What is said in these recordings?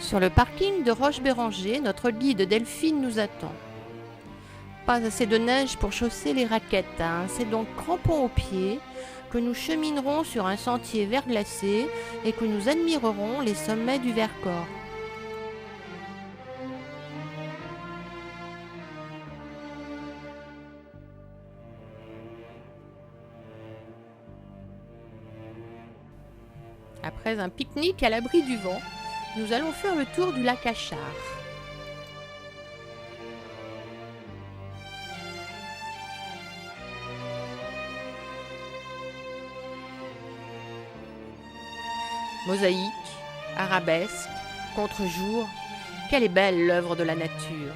Sur le parking de Roche-Béranger, notre guide Delphine nous attend. Pas assez de neige pour chausser les raquettes, hein. C'est donc crampons aux pieds que nous cheminerons sur un sentier verglacé et que nous admirerons les sommets du Vercors. Après un pique-nique à l'abri du vent, nous allons faire le tour du lac Achard. Mosaïque, arabesque, contre-jour, quelle est belle l'œuvre de la nature.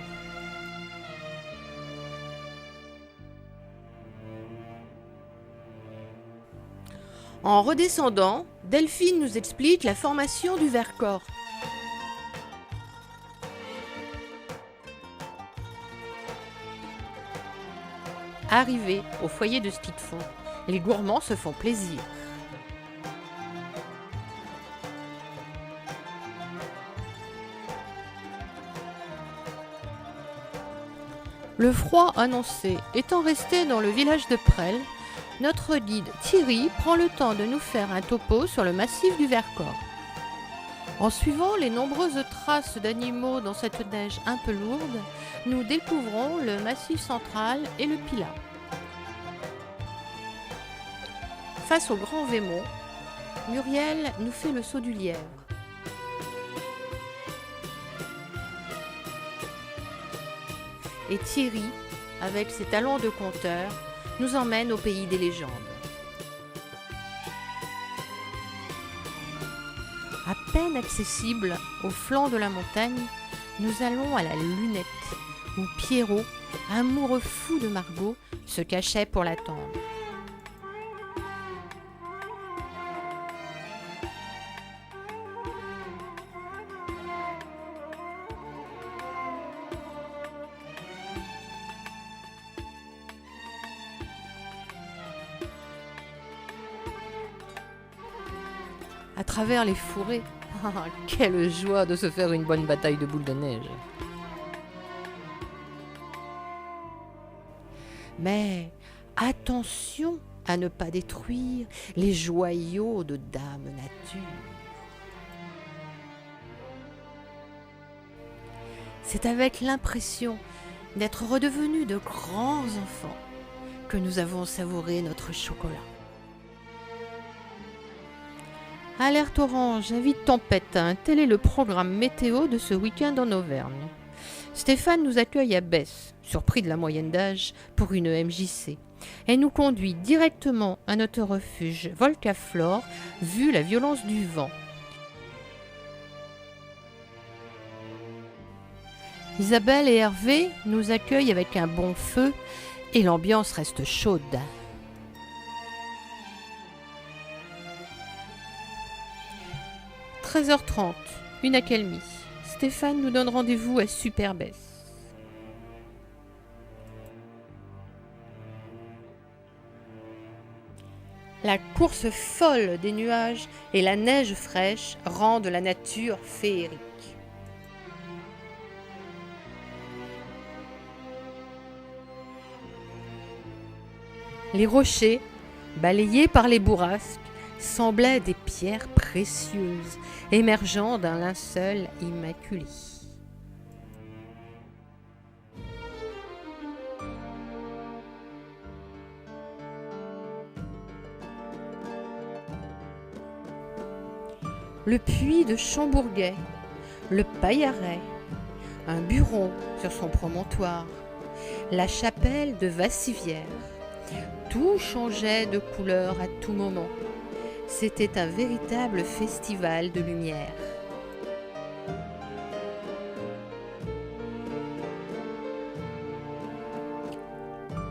En redescendant, Delphine nous explique la formation du Vercors. Arrivés au foyer de ski de fond, les gourmands se font plaisir. Le froid annoncé étant resté dans le village de Presles, notre guide Thierry prend le temps de nous faire un topo sur le massif du Vercors. En suivant les nombreuses traces d'animaux dans cette neige un peu lourde, nous découvrons le massif central et le Pilat. Face au Grand Vémont, Muriel nous fait le saut du lièvre. Et Thierry, avec ses talents de conteur, nous emmène au pays des légendes. À peine accessible au flanc de la montagne, nous allons à la Lunette, où Pierrot, amoureux fou de Margot, se cachait pour l'attendre. À travers les fourrés, quelle joie de se faire une bonne bataille de boules de neige. Mais attention à ne pas détruire les joyaux de Dame Nature. C'est avec l'impression d'être redevenus de grands enfants que nous avons savouré notre chocolat. Alerte orange, avis de tempête, hein. Tel est le programme météo de ce week-end en Auvergne. Stéphane nous accueille à Besse, surpris de la moyenne d'âge, pour une MJC, et nous conduit directement à notre refuge Volcaflore, vu la violence du vent. Isabelle et Hervé nous accueillent avec un bon feu et l'ambiance reste chaude. « 13h30, une accalmie. Stéphane nous donne rendez-vous à Super-Besse. La course folle des nuages et la neige fraîche rendent la nature féerique. Les rochers, balayés par les bourrasques, semblaient des pierres précieuses émergeant d'un linceul immaculé. Le puits de Chambourguet, le Paillarret, un buron sur son promontoire, la chapelle de Vassivière. Tout changeait de couleur à tout moment. C'était un véritable festival de lumière.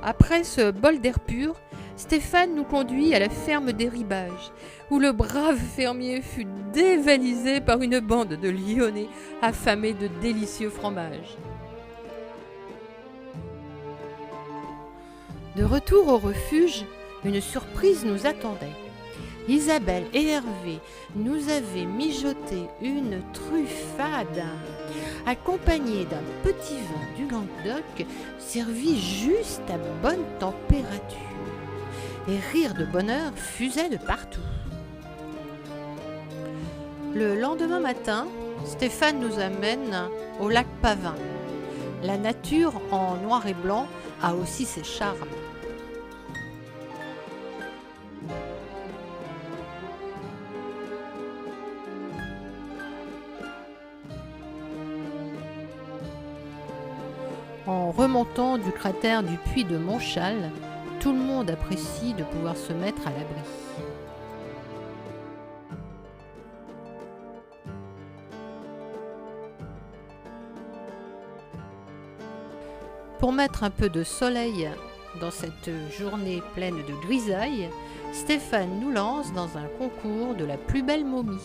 Après ce bol d'air pur, Stéphane nous conduit à la ferme des Ribages, où le brave fermier fut dévalisé par une bande de Lyonnais affamés de délicieux fromages. De retour au refuge, une surprise nous attendait. Isabelle et Hervé nous avaient mijoté une truffade, accompagnée d'un petit vin du Languedoc, servi juste à bonne température. Et rire de bonheur fusait de partout. Le lendemain matin, Stéphane nous amène au lac Pavin. La nature en noir et blanc a aussi ses charmes. En remontant du cratère du puits de Montchal, tout le monde apprécie de pouvoir se mettre à l'abri. Pour mettre un peu de soleil dans cette journée pleine de grisailles, Stéphane nous lance dans un concours de la plus belle momie.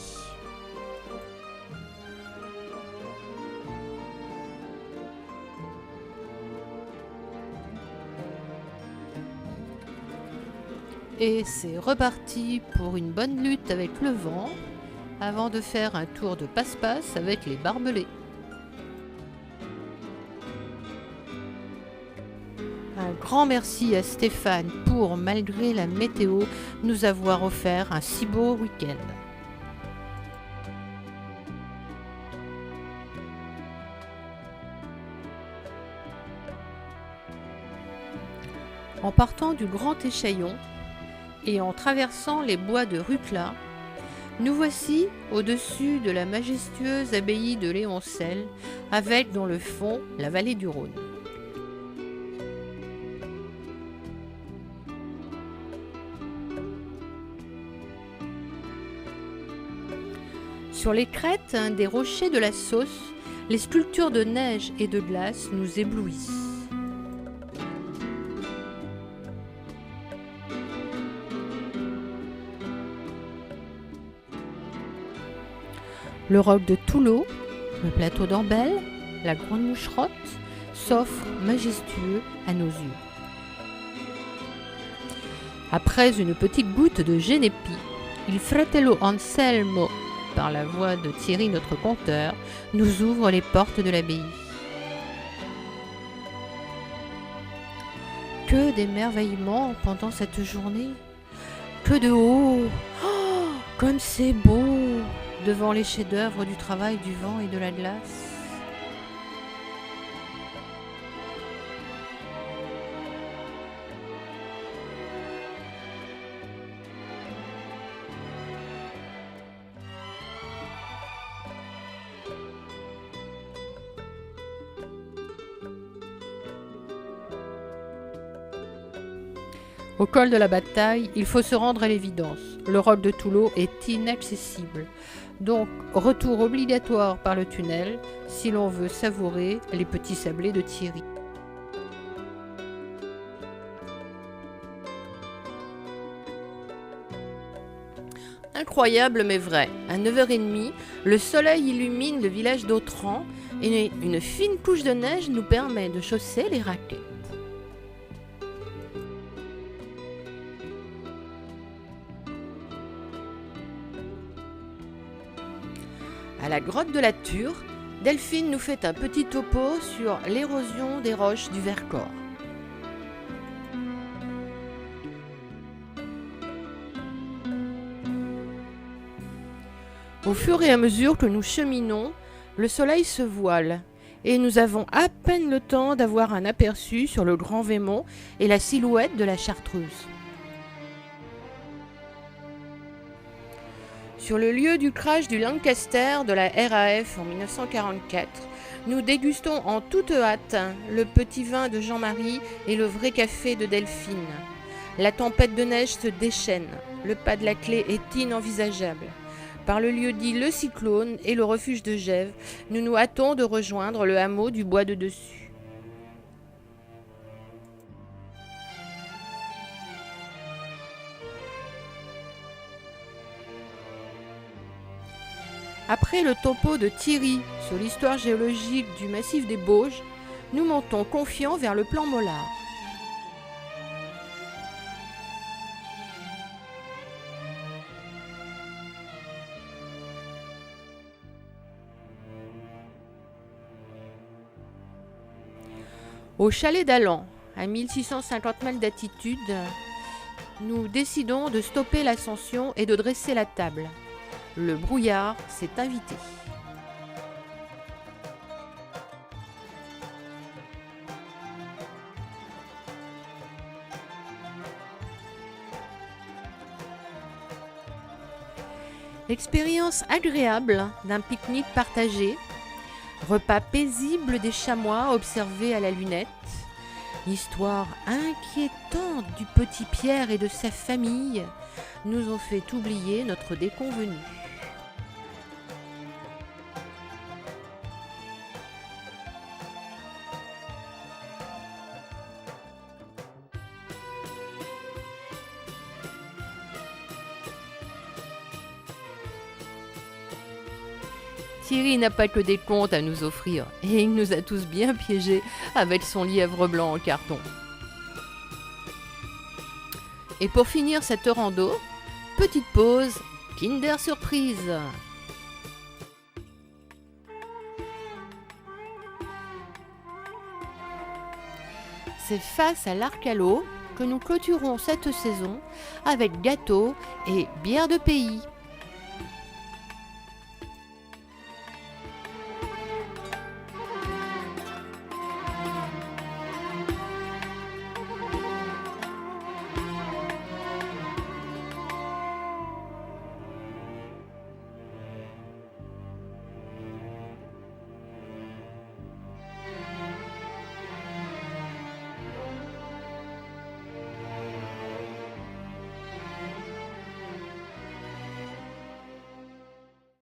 Et c'est reparti pour une bonne lutte avec le vent, avant de faire un tour de passe-passe avec les barbelés. Un grand merci à Stéphane pour, malgré la météo, nous avoir offert un si beau week-end. En partant du Grand Échaillon et en traversant les bois de Rucla, nous voici au-dessus de la majestueuse abbaye de Léoncelle, avec dans le fond la vallée du Rhône. Sur les crêtes des rochers de la Sausse, les sculptures de neige et de glace nous éblouissent. Le roc de Touleau, le plateau d'Ambel, la grande moucherotte s'offrent majestueux à nos yeux. Après une petite goutte de Genepi, il fratello Anselmo, par la voix de Thierry notre conteur, nous ouvre les portes de l'abbaye. Que d'émerveillement pendant cette journée! Que de haut! Oh, comme c'est beau devant les chefs-d'œuvre du travail du vent et de la glace. Au col de la Bataille, il faut se rendre à l'évidence. Le roc de Touleau est inaccessible. Donc, retour obligatoire par le tunnel si l'on veut savourer les petits sablés de Thierry. Incroyable mais vrai, à 9h30, le soleil illumine le village d'Autran et une fine couche de neige nous permet de chausser les raquettes. À la grotte de la Ture, Delphine nous fait un petit topo sur l'érosion des roches du Vercors. Au fur et à mesure que nous cheminons, le soleil se voile et nous avons à peine le temps d'avoir un aperçu sur le Grand Vémont et la silhouette de la Chartreuse. Sur le lieu du crash du Lancaster de la RAF en 1944, nous dégustons en toute hâte le petit vin de Jean-Marie et le vrai café de Delphine. La tempête de neige se déchaîne, le pas de la clé est inenvisageable. Par le lieu dit Le Cyclone et le refuge de Gèves, nous nous hâtons de rejoindre le hameau du Bois de Dessus. Après le topo de Thierry sur l'histoire géologique du massif des Bauges, nous montons confiants vers le plan Mollard. Au chalet d'Allan, à 1650 mètres d'altitude, nous décidons de stopper l'ascension et de dresser la table. Le brouillard s'est invité. L'expérience agréable d'un pique-nique partagé, repas paisible des chamois observés à la lunette, l'histoire inquiétante du petit Pierre et de sa famille nous ont fait oublier notre déconvenue. Thierry n'a pas que des contes à nous offrir, et il nous a tous bien piégés avec son lièvre blanc en carton. Et pour finir cette rando, petite pause, Kinder Surprise. C'est face à l'Arc à l'eau que nous clôturons cette saison avec gâteau et bière de pays.